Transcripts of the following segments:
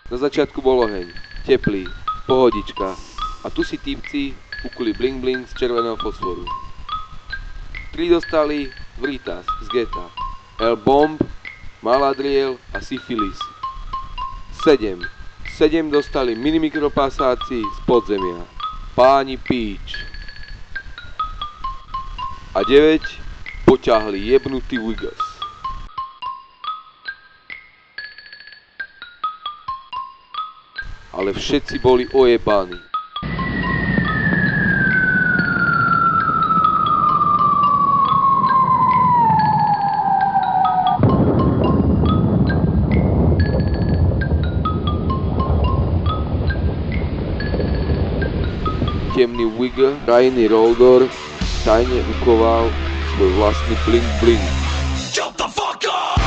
Na začiatku bol oheň, teplý, pohodička. A tu si týpci ukuli bling bling z červeného fosforu. 3 dostali Vritas z geta, El Bomb, Maladriel a Syphilis. 7 dostali minimikropasáci z podzemia, Páni Peach. A 9 poťahli jebnutí Wiggers. Ale všetci boli ojebaní. Temný Wigger, Rainy Roldor, tajne ukoval svoj vlastný bling bling. Shut the fuck up!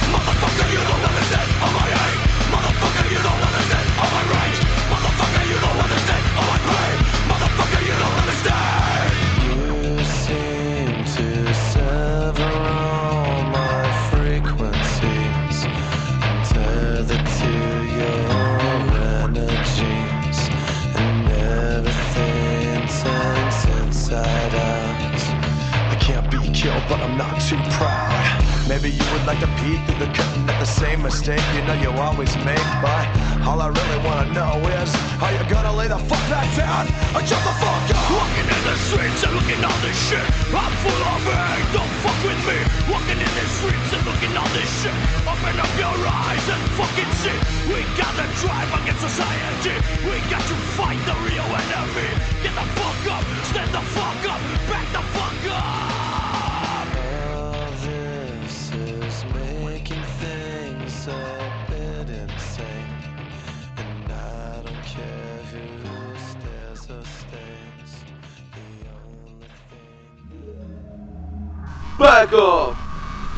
Motherfucker, you don't understand all my hate. Motherfucker, you don't understand all my rage. Motherfucker, you don't understand all my pain. Motherfucker, you don't understand. You seem to sever all my frequencies, tethered to your energies, and everything turns inside out. I can't be killed, but I'm not too proud. Maybe you would like to peek through the curtain at the same mistake you know you always make. But all I really wanna know is, are you gonna lay the fuck back down or jump the fuck up? Walking in the streets and looking all this shit. I'm full of hate, don't fuck with me. Walking in the streets and looking all this shit. Open up your eyes and fucking see. We gotta drive against society. We got to fight the real enemy. Get the fuck up, stand the fuck up, back the fuck up. All this is making things a bit insane, and I don't care who stares or stays. The only thing. Back off!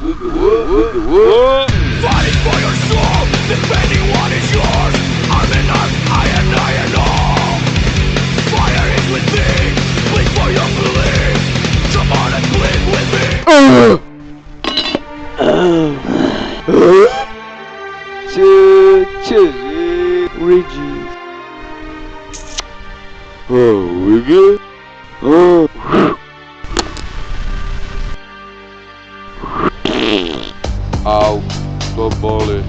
Wigger. Fighting for your soul, defending what is yours. Arm in arm, eye and all. Fire is with me, bleed for your belief. Jump on and bleed with me. Reggie. Oh, Wigger? Oh. Au, to boli.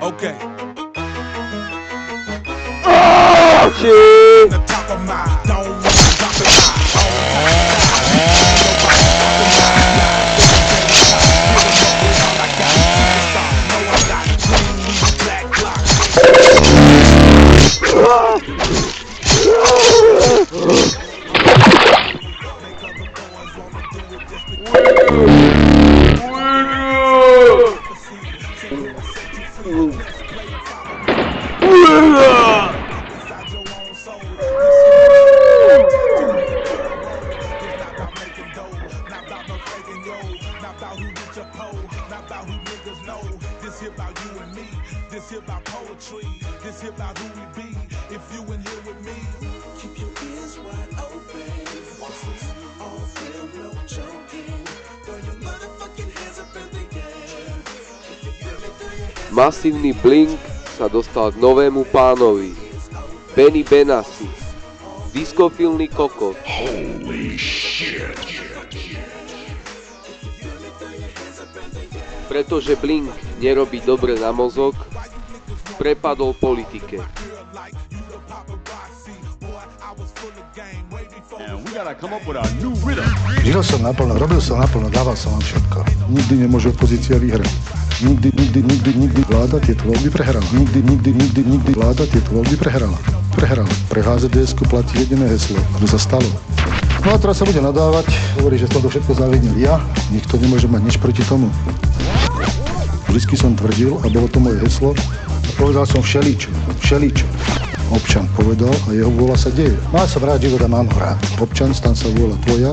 Okay. Oh, shit! The top of my don't wanna drop it. This here about poetry, this here about who we be. If you in here with me, keep your ears wide open. This is all real, no joking. Throw your motherfucking hands up in the air. If you feel me, throw your hands. Masívny Blink sa dostal k novému pánovi. Benny Benassi. Diskofilný kokot. Holy shit. Pretože Blink nerobí dobre na mozog, prepadol politike. Žil som naplno, robil som naplno, dával som vám všetko. Nikdy nemôže opozícia vyhrať. Nikdy vláda tieto voľby prehrala. Nikdy vláda tieto voľby prehrala. Pre HZDS-ku platí jediné heslo, že sa stalo. No a teraz sa bude nadávať, hovorí, že toto všetko zavinil ja, nikto nemôže mať nič proti tomu. Vždycky som tvrdil, a bolo to moje heslo, a povedal som všeličo. Občan povedal a jeho vôľa sa deje. No a som rád, život a mám ho rád. Občan, stan sa vôľa tvoja.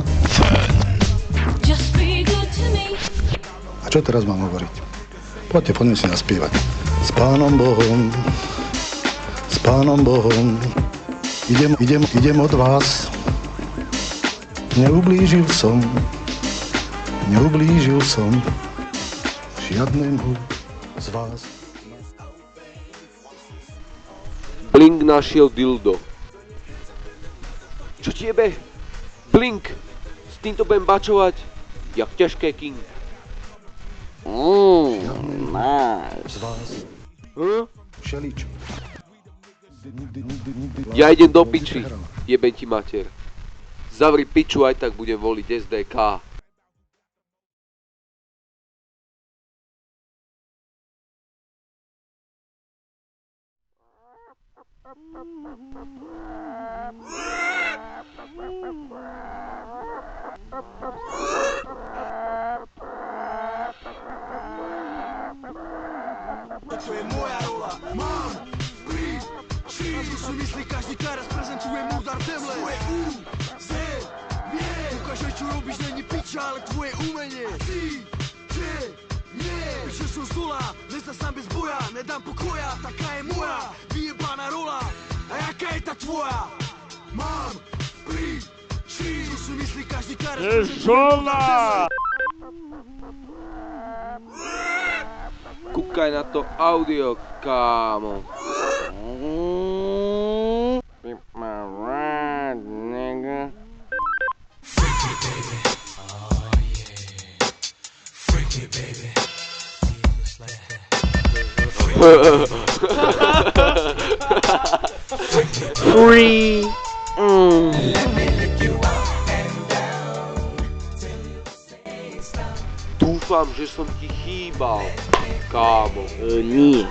A čo teraz mám hovoriť? Poďte, poďme si naspievať. S Pánom Bohom, idem od vás. Neublížil som žiadnemu z vás. Blink našiel dildo. Čo ti jebe? Blink! S týmto budem bačovať, jak ťažké king. Z vás. Všeličo. Ja idem do piči, jebem ti mater. Zavri piču, aj tak budem voliť SDK. Čo je moja rola? Mám príď, čo si myslí každý teraz prezentuje mudar temle. Tvoje Z, vie, ukáže čo robíš, není piča, ale tvoje umenie. Nie, píšem som z dola, nezda sám bez boja, nedám pokoja, taká je moja vyjebaná rola. A jaká je tá tvoja? Mám príď, čo si myslí každý teraz prezentuje mudar temle. Kúkaj na to audio, kámo. Free. Dúfam, že som ti chýbal, kámo. Nie.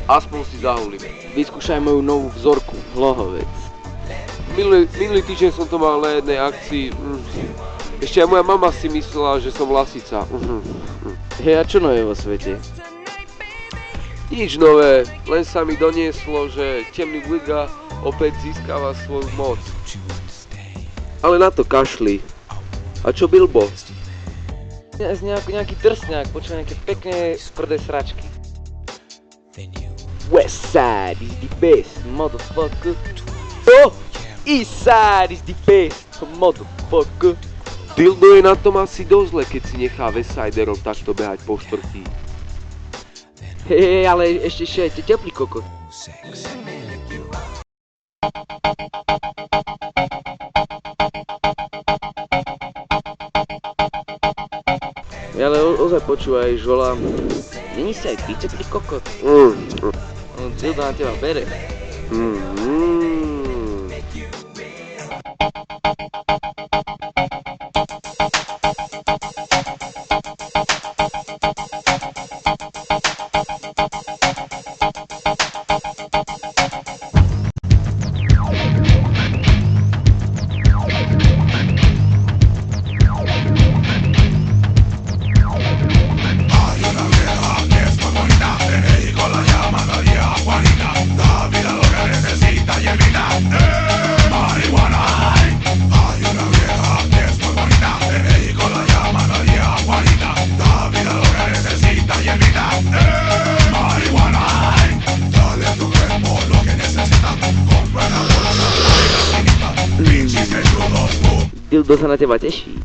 Aspoň si zahulím. Vyskúšaj moju novú vzorku, hlohovec. Minulý týždeň som to mal na jednej akcii. Ešte aj moja mama si myslela, že som lasica. Hej, a čo nové vo svete? Nič nové, len sa mi donieslo, že temný Liga opäť získava svoju moc. Ale na to kašli. A čo Bilbo? Nejaký drsňák, počujem nejaké pekné tvrdé sračky. West side is the best, motherfucker. Oh! East side is the best, motherfucker. Dildo je na tom asi dosť zle, keď si nechá Westsiderov takto behať po štvrtí. Hej, ale ešte aj teplý kokot. Ale ozaj počúvaj, žola, není si aj ty teplý kokot? Dildo na teba bere. Dildo sa na teba teší.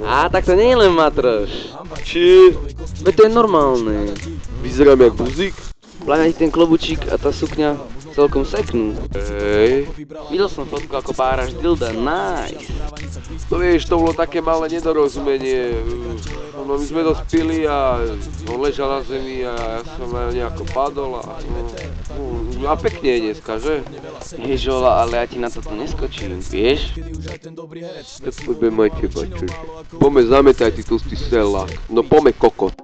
A tak to nie je len matroš. Či? Veď to je normálne. Vyzerám jak buzík? Pláňa ti ten klobučík a tá sukňa. celkom seknú. Hej. Videl som fotku, ako páraš dilda, nice. No vieš, to bolo také malé nedorozumenie. No my sme dospili a on ležal na zemi a ja som nejako padol a pekne je dneska, že? Ježola, ale ja ti na toto neskočím, vieš? Tak poďme mať teba, čo? Poďme zametaj ty tustý selák. No poďme kokot.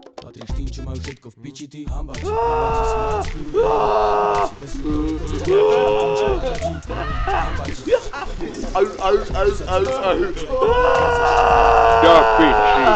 Ja piči.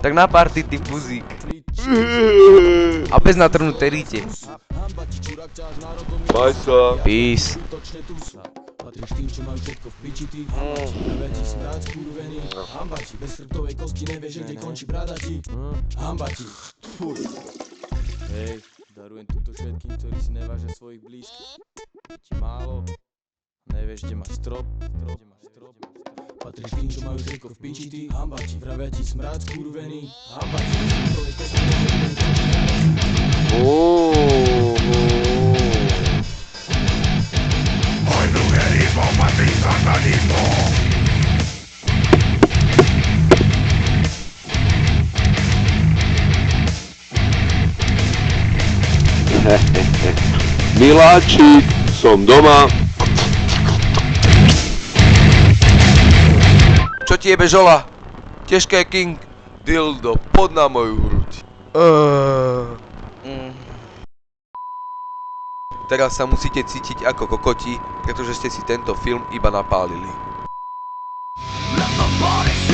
Tak na party ty fuzík. A bez natrhnuté ríte. Maj sa. Peace. Patríš tým, čo majú všetko v piči, ty hamba ti, smrad skurvený, hamba ti, bez chrbtovej kosti nevieš, kde končí brada ti, hamba ti. Hej, darujem túto všetkým, ktorí si nevážia svojich blízkych. Je ti málo, nevieš, kde máš strop. Patríš tým, čo majú všetko v piči, ty hamba ti, vravia ti, smrad skurvený, hamba ti, bez chrbtovej kosti nevieš, kde končí brada ti. Miláčik, som doma. Čo ti jebe žola? Ťažké king. Dildo, pod na moju hruď. Teraz sa musíte cítiť ako kokoti, pretože ste si tento film iba napálili. Let the body